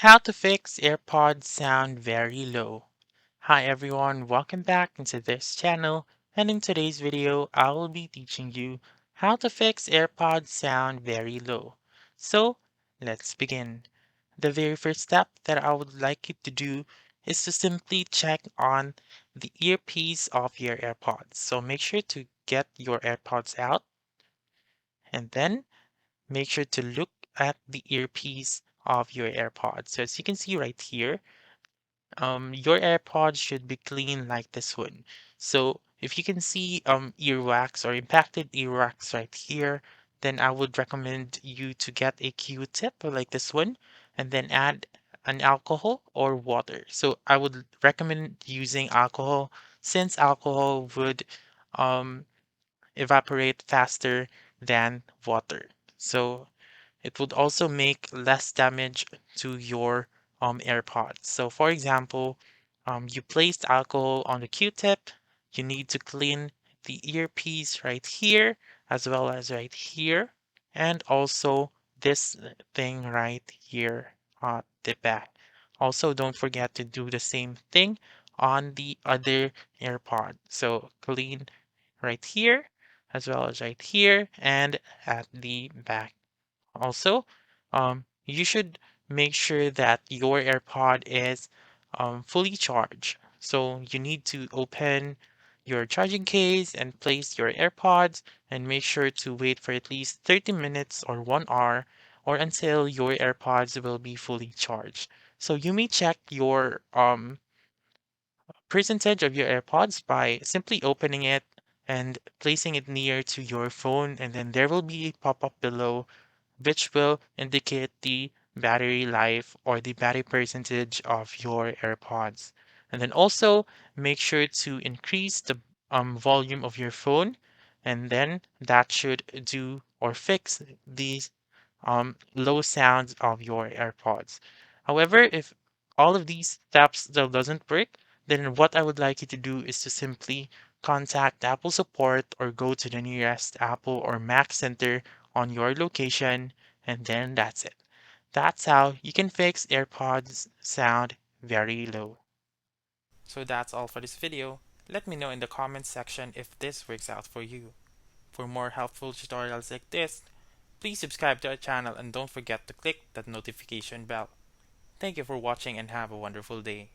How to fix AirPods sound very low. Hi everyone, welcome back into this channel, and in today's video I will be teaching you how to fix AirPods sound very low. So let's begin. The very first step that I would like you to do is to simply check on the earpiece of your AirPods. So make sure to get your AirPods out and then make sure to look at the earpiece of your AirPods. So as you can see right here, your AirPods should be clean like this one. So if you can see earwax or impacted earwax right here, then I would recommend you to get a Q-tip like this one and then add an alcohol or water. So I would recommend using alcohol since alcohol would um, evaporate faster than water. So it would also make less damage to your AirPods. So for example, you placed alcohol on the Q-tip, you need to clean the earpiece right here as well as right here, and also this thing right here at the back. Also, don't forget to do the same thing on the other AirPod. So clean right here as well as right here and at the back. Also, you should make sure that your AirPod is fully charged. So you need to open your charging case and place your AirPods and make sure to wait for at least 30 minutes or 1 hour or until your AirPods will be fully charged. So you may check your percentage of your AirPods by simply opening it and placing it near to your phone, and then there will be a pop-up below which will indicate the battery life or the battery percentage of your AirPods. And then also make sure to increase the volume of your phone, and then that should do or fix these low sounds of your AirPods. However, if all of these steps still doesn't work, then what I would like you to do is to simply contact Apple support or go to the nearest Apple or Mac center on your location, and then that's it. That's how you can fix AirPods sound very low. So that's all for this video. Let me know in the comments section if this works out for you. For more helpful tutorials like this, please subscribe to our channel and don't forget to click that notification bell. Thank you for watching and have a wonderful day.